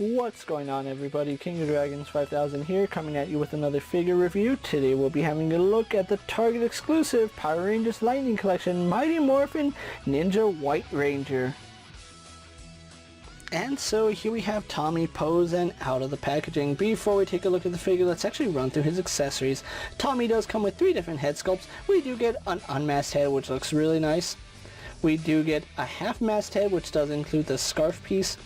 What's going on, everybody? King of Dragons 5000 here, coming at you with another figure review. Today we'll be having a look at the Target exclusive Power Rangers Lightning Collection Mighty Morphin Ninja White Ranger. And so here we have Tommy pose and out of the packaging. Before we take a look at the figure, let's actually run through his accessories. Tommy does come with 3 different head sculpts. We do get an unmasked head, which looks really nice. We do get a half-masked head, which does include the scarf piece.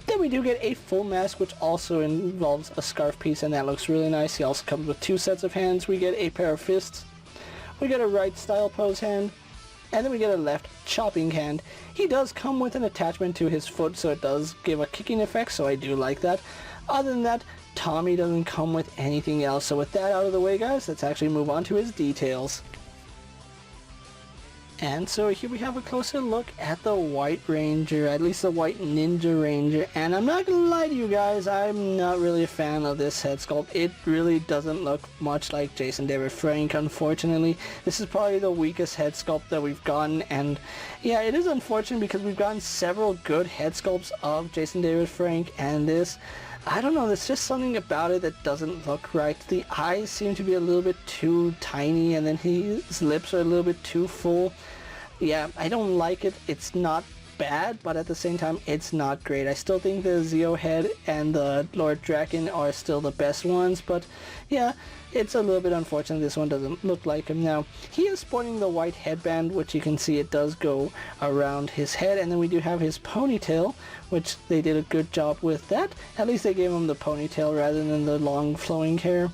Then we do get a full mask, which also involves a scarf piece, and that looks really nice. He also comes with 2 sets of hands. We get a pair of fists. We get a right style pose hand. And then we get a left chopping hand. He does come with an attachment to his foot, so it does give a kicking effect, so I do like that. Other than that, Tommy doesn't come with anything else. So with that out of the way, guys, let's actually move on to his details. And so here we have a closer look at the White Ranger, at least the White Ninja Ranger. And I'm not gonna lie to you guys, I'm not really a fan of this head sculpt. It really doesn't look much like Jason David Frank, unfortunately. This is probably the weakest head sculpt that we've gotten, and yeah, it is unfortunate because we've gotten several good head sculpts of Jason David Frank, and this, I don't know, there's just something about it that doesn't look right. The eyes seem to be a little bit too tiny, and then his lips are a little bit too full. Yeah, I don't like it. It's not bad, but at the same time, it's not great. I still think the Zeo head and the Lord Draken are still the best ones, but yeah, it's a little bit unfortunate this one doesn't look like him. Now, he is sporting the white headband, which you can see it does go around his head, and then we do have his ponytail, which they did a good job with that. At least they gave him the ponytail rather than the long flowing hair.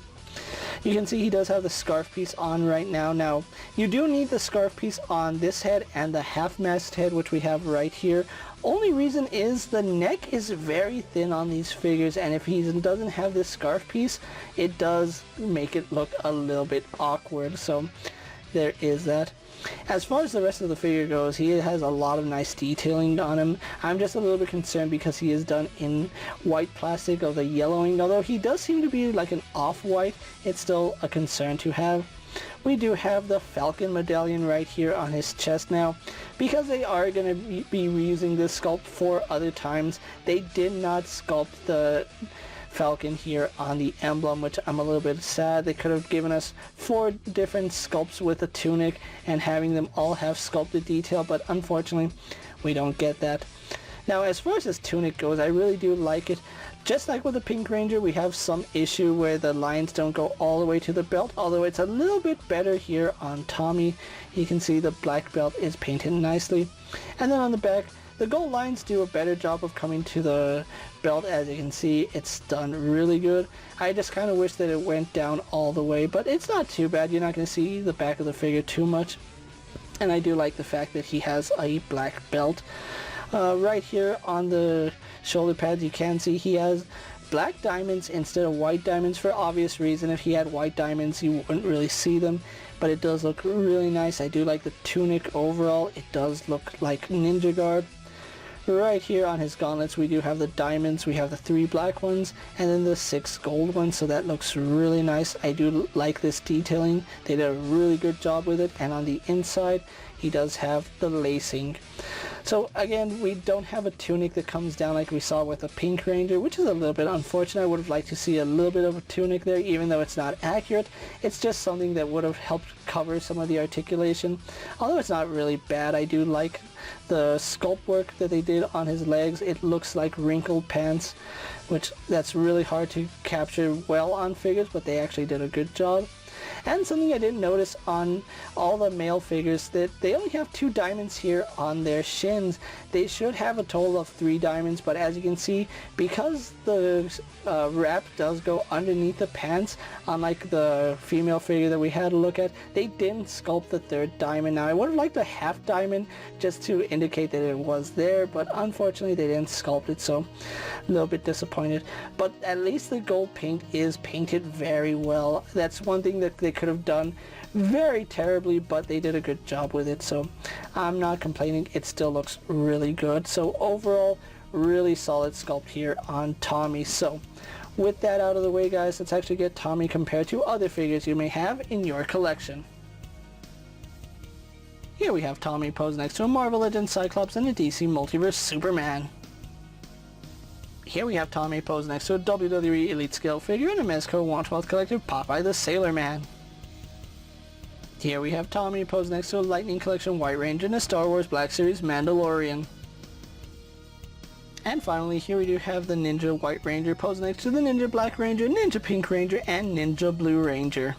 You can see he does have the scarf piece on right now. Now, you do need the scarf piece on this head and the half-masked head, which we have right here. Only reason is the neck is very thin on these figures, and if he doesn't have this scarf piece, it does make it look a little bit awkward. So there is that. As far as the rest of the figure goes, he has a lot of nice detailing on him. I'm just a little bit concerned because he is done in white plastic of the yellowing. Although he does seem to be like an off-white, it's still a concern to have. We do have the Falcon Medallion right here on his chest now. Because they are going to be reusing this sculpt for other times, they did not sculpt the Falcon here on the emblem, which I'm a little bit sad. They could have given us 4 different sculpts with a tunic and having them all have sculpted detail, but unfortunately we don't get that. Now, as far as this tunic goes, I really do like it. Just like with the Pink Ranger, we have some issue where the lines don't go all the way to the belt, although it's a little bit better here on Tommy. You can see the black belt is painted nicely, and then on the back the gold lines do a better job of coming to the belt. As you can see, it's done really good. I just kind of wish that it went down all the way, but it's not too bad. You're not going to see the back of the figure too much. And I do like the fact that he has a black belt. Right here on the shoulder pads, you can see he has black diamonds instead of white diamonds for obvious reason. If he had white diamonds, you wouldn't really see them, but it does look really nice. I do like the tunic overall. It does look like ninja garb. Right here on his gauntlets, we do have the diamonds. We have the 3 black ones and then the 6 gold ones, so that looks really nice. I do like this detailing. They did a really good job with it. And on the inside, he does have the lacing. So again, we don't have a tunic that comes down like we saw with the Pink Ranger, which is a little bit unfortunate. I would have liked to see a little bit of a tunic there, even though it's not accurate. It's just something that would have helped cover some of the articulation. Although it's not really bad, I do like the sculpt work that they did on his legs. It looks like wrinkled pants, which that's really hard to capture well on figures, but they actually did a good job. And something I didn't notice on all the male figures, that they only have 2 diamonds here on their shins. They should have a total of 3 diamonds, but as you can see, because the wrap does go underneath the pants, unlike the female figure that we had a look at, they didn't sculpt the 3rd diamond. Now, I would have liked a half diamond just to indicate that it was there, but unfortunately they didn't sculpt it, so a little bit disappointed. But at least the gold paint is painted very well. That's one thing that they could have done very terribly, but they did a good job with it, so I'm not complaining. It still looks really good. So overall, really solid sculpt here on Tommy. So with that out of the way, guys, let's actually get Tommy compared to other figures you may have in your collection. Here we have Tommy posed next to a Marvel Legends Cyclops and a DC Multiverse Superman. here we have Tommy posed next to a WWE Elite Scale figure in a Mezco 112th Collective Popeye the Sailor Man. Here we have Tommy posed next to a Lightning Collection White Ranger in a Star Wars Black Series Mandalorian. And finally, here we do have the Ninja White Ranger posed next to the Ninja Black Ranger, Ninja Pink Ranger, and Ninja Blue Ranger.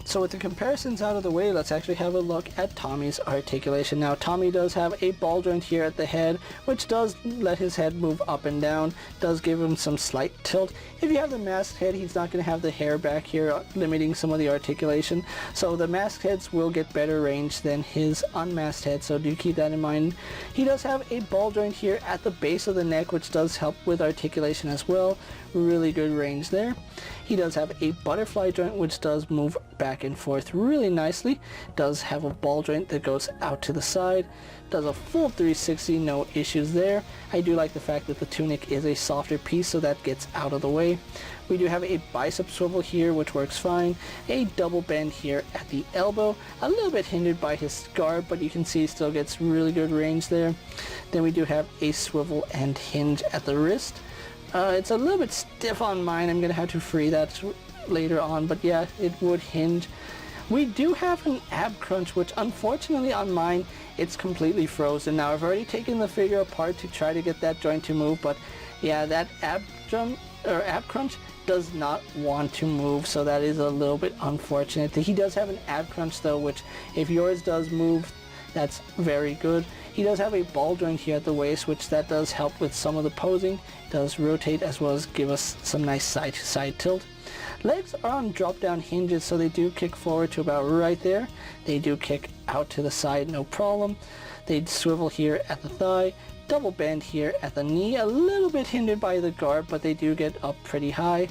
So with the comparisons out of the way, let's actually have a look at Tommy's articulation. Now, Tommy does have a ball joint here at the head, which does let his head move up and down, does give him some slight tilt. If you have the masked head, he's not going to have the hair back here, limiting some of the articulation. So the masked heads will get better range than his unmasked head, so do keep that in mind. He does have a ball joint here at the base of the neck, which does help with articulation as well. Really good range there. He does have a butterfly joint, which does move back and forth really nicely. Does have a ball joint that goes out to the side. Does a full 360, no issues there. I do like the fact that the tunic is a softer piece, so that gets out of the way. We do have a bicep swivel here, which works fine. A double bend here at the elbow. A little bit hindered by his garb, but you can see he still gets really good range there. Then we do have a swivel and hinge at the wrist. It's a little bit stiff on mine. I'm going to have to free that later on, but yeah, it would hinge. We do have an ab crunch, which unfortunately on mine, it's completely frozen. Now, I've already taken the figure apart to try to get that joint to move, but yeah, that ab crunch does not want to move, so that is a little bit unfortunate. He does have an ab crunch though, which if yours does move, that's very good. He does have a ball joint here at the waist, which that does help with some of the posing. Does rotate as well as give us some nice side-to-side tilt. Legs are on drop-down hinges, so they do kick forward to about right there. They do kick out to the side, no problem. They swivel here at the thigh. Double bend here at the knee, a little bit hindered by the garb, but they do get up pretty high.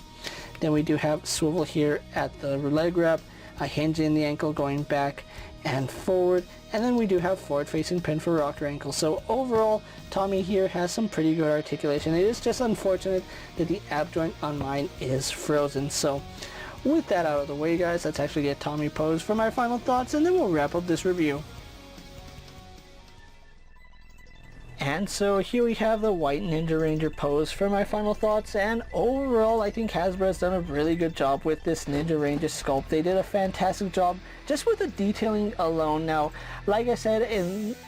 Then we do have swivel here at the leg wrap, a hinge in the ankle going back and forward, and then we do have forward facing pin for rocker ankle. So overall, Tommy here has some pretty good articulation. It is just unfortunate that the ab joint on mine is frozen. So with that out of the way, guys, let's actually get Tommy posed for my final thoughts, and then we'll wrap up this review. And so here we have the White Ninja Ranger pose for my final thoughts, and overall I think Hasbro has done a really good job with this Ninja Ranger sculpt. They did a fantastic job just with the detailing alone. Now, like I said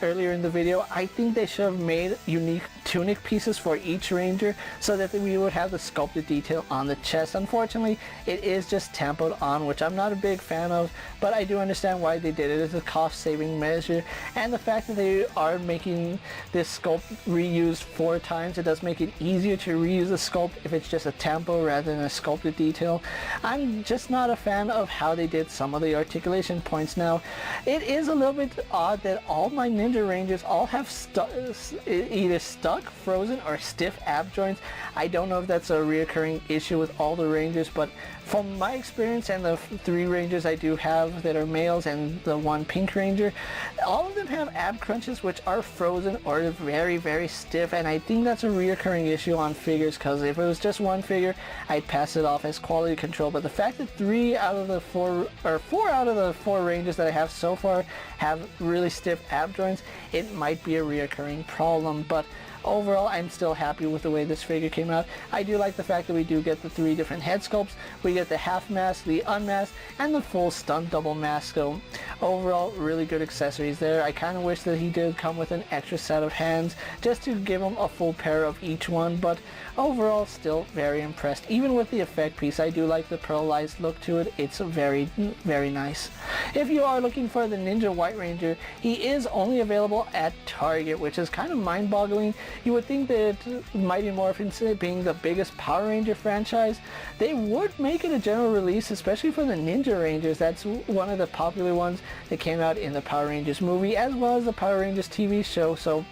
earlier in the video, I think they should have made unique tunic pieces for each Ranger so that we would have the sculpted detail on the chest. Unfortunately, it is just tampoed on, which I'm not a big fan of, but I do understand why they did it. It's a cost-saving measure, and the fact that they are making this sculpt reused 4 times, it does make it easier to reuse the sculpt if it's just a tampo rather than a sculpted detail. I'm just not a fan of how they did some of the articulation points. Now, it is a little bit odd that all my Ninja Rangers all have either stuck, frozen, or stiff ab joints. I don't know if that's a reoccurring issue with all the Rangers, but from my experience and the 3 Rangers I do have that are males and the 1 Pink Ranger, all of them have ab crunches which are frozen or very, very stiff, and I think that's a reoccurring issue on figures, because if it was just 1 figure, I'd pass it off as quality control. But the fact that 4 out of the 4 Rangers that I have so far have really stiff ab joints, it might be a reoccurring problem. But overall, I'm still happy with the way this figure came out. I do like the fact that we do get the 3 different head sculpts. We get the half mask, the unmasked, and the full stunt double mask. So overall, really good accessories there. I kind of wish that he did come with an extra set of hands just to give him a full pair of each one, but overall, still very impressed. Even with the effect piece, I do like the pearlized look to it. It's very, very nice. If you are looking for the Ninja White Ranger, he is only available at Target, which is kind of mind-boggling. You would think that Mighty Morphin, being the biggest Power Ranger franchise, they would make it a general release, especially for the Ninja Rangers. That's one of the popular ones that came out in the Power Rangers movie, as well as the Power Rangers TV show. So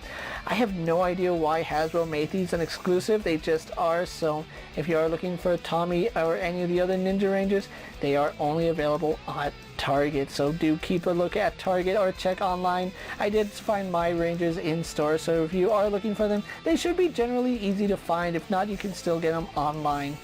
I have no idea why Hasbro made these an exclusive. They just are. So if you are looking for Tommy or any of the other Ninja Rangers, they are only available at Target. So do keep a look at Target or check online. I did find my Rangers in store, so if you are looking for them, they should be generally easy to find. If not, you can still get them online.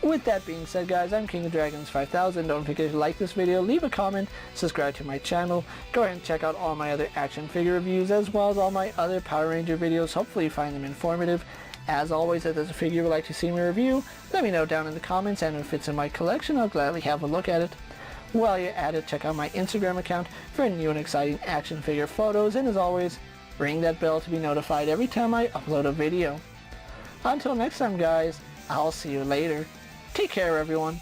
With that being said, guys, I'm KingofDragons 5000. Don't forget to like this video, leave a comment, subscribe to my channel. Go ahead and check out all my other action figure reviews as well as all my other Power Ranger videos. Hopefully you find them informative. As always, if there's a figure you would like to see me review, let me know down in the comments, and if it's in my collection, I'll gladly have a look at it. While you're at it, check out my Instagram account for new and exciting action figure photos, and as always, ring that bell to be notified every time I upload a video. Until next time, guys, I'll see you later. Take care, everyone.